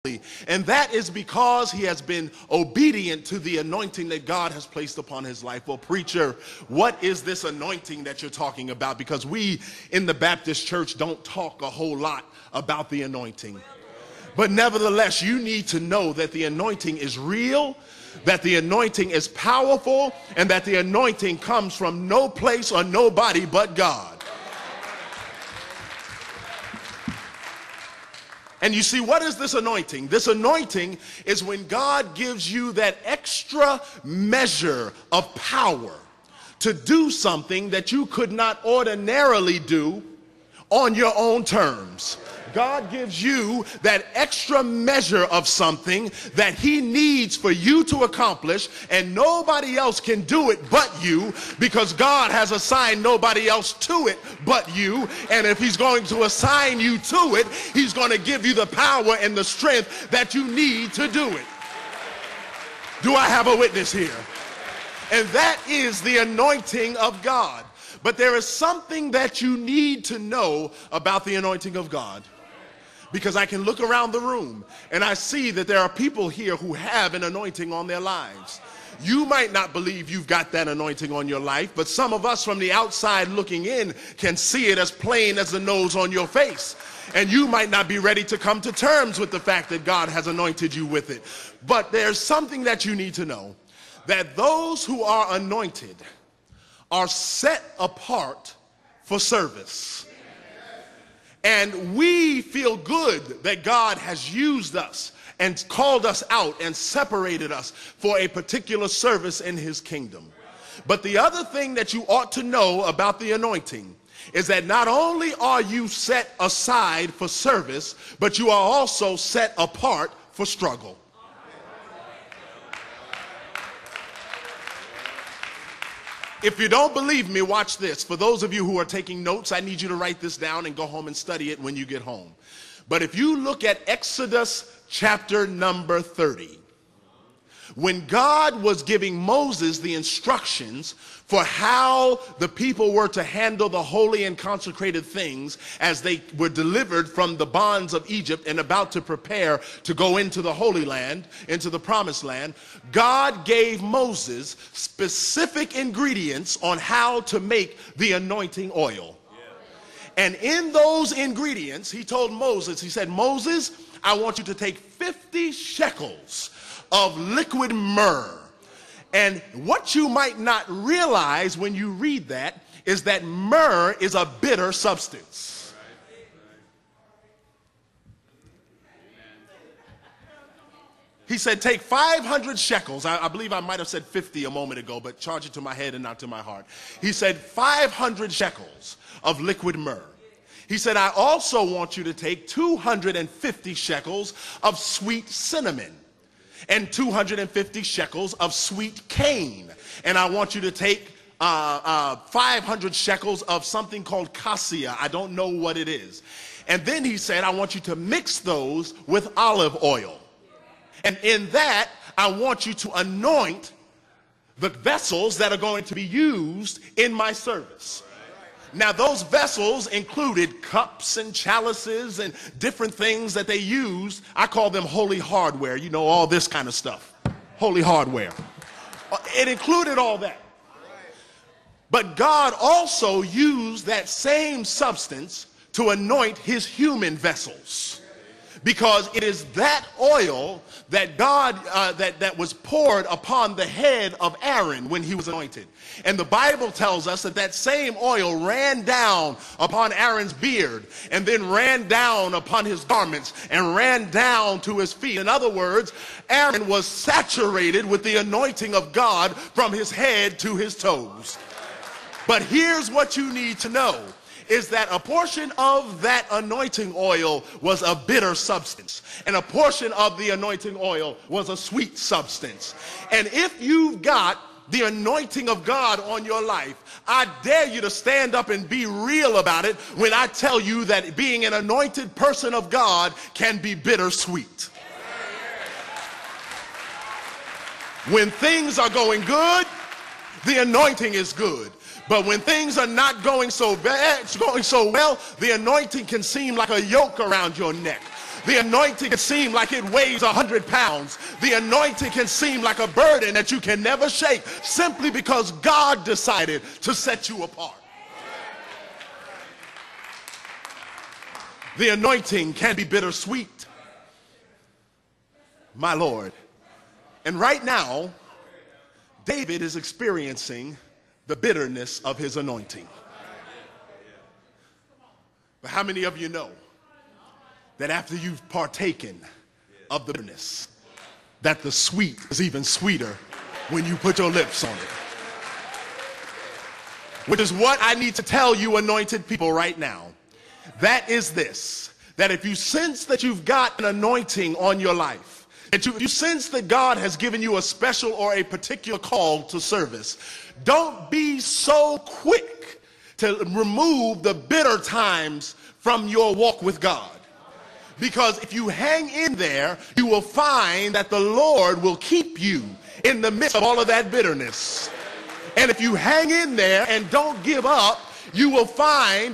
And that is because he has been obedient to the anointing that God has placed upon his life. Well, preacher, what is this anointing that you're talking about? Because we in the Baptist church don't talk a whole lot about the anointing. But nevertheless, you need to know that the anointing is real, that the anointing is powerful, and that the anointing comes from no place or nobody but God. And you see, what is this anointing? This anointing is when God gives you that extra measure of power to do something that you could not ordinarily do on your own terms. God gives you that extra measure of something that he needs for you to accomplish, and nobody else can do it but you, because God has assigned nobody else to it but you. And if he's going to assign you to it, he's going to give you the power and the strength that you need to do it. Do I have a witness here? And that is the anointing of God. But there is something that you need to know about the anointing of God. Because I can look around the room and I see that there are people here who have an anointing on their lives. You might not believe you've got that anointing on your life, but some of us from the outside looking in can see it as plain as the nose on your face. And you might not be ready to come to terms with the fact that God has anointed you with it. But there's something that you need to know, that those who are anointed are set apart for service. And we feel good that God has used us and called us out and separated us for a particular service in his kingdom. But the other thing that you ought to know about the anointing is that not only are you set aside for service, but you are also set apart for struggle. If you don't believe me, watch this. For those of you who are taking notes, I need you to write this down and go home and study it when you get home. But if you look at Exodus chapter number 30, when God was giving Moses the instructions for how the people were to handle the holy and consecrated things as they were delivered from the bonds of Egypt and about to prepare to go into the Holy Land, into the Promised Land, God gave Moses specific ingredients on how to make the anointing oil. And in those ingredients, he told Moses, he said, Moses, I want you to take 50 shekels of liquid myrrh. And what you might not realize when you read that is that myrrh is a bitter substance. He said, take 500 shekels. I believe I might have said 50 a moment ago, but charge it to my head and not to my heart. He said 500 shekels of liquid myrrh. He said, I also want you to take 250 shekels of sweet cinnamon and 250 shekels of sweet cane. And I want you to take 500 shekels of something called cassia. I don't know what it is. And then he said, I want you to mix those with olive oil. And in that, I want you to anoint the vessels that are going to be used in my service. Now, those vessels included cups and chalices and different things that they used. I call them holy hardware, you know, all this kind of stuff. Holy hardware. It included all that. But God also used that same substance to anoint his human vessels, because it is that oil that God that was poured upon the head of Aaron when he was anointed. And the Bible tells us that that same oil ran down upon Aaron's beard, and then ran down upon his garments, and ran down to his feet. In other words, Aaron was saturated with the anointing of God from his head to his toes. But here's what you need to know, is that a portion of that anointing oil was a bitter substance, and a portion of the anointing oil was a sweet substance. And if you've got the anointing of God on your life, I dare you to stand up and be real about it when I tell you that being an anointed person of God can be bittersweet. When things are going good, the anointing is good. But when things are not going so bad, going so well, the anointing can seem like a yoke around your neck. The anointing can seem like it weighs 100 pounds. The anointing can seem like a burden that you can never shake, simply because God decided to set you apart. The anointing can be bittersweet, my Lord. And right now, David is experiencing the bitterness of his anointing. But how many of you know that after you've partaken of the bitterness, that the sweet is even sweeter when you put your lips on it? Which is what I need to tell you, anointed people, right now. That is this, that if you sense that you've got an anointing on your life, that you sense that God has given you a special or a particular call to service, don't be so quick to remove the bitter times from your walk with God. Because if you hang in there, you will find that the Lord will keep you in the midst of all of that bitterness. And if you hang in there and don't give up, you will find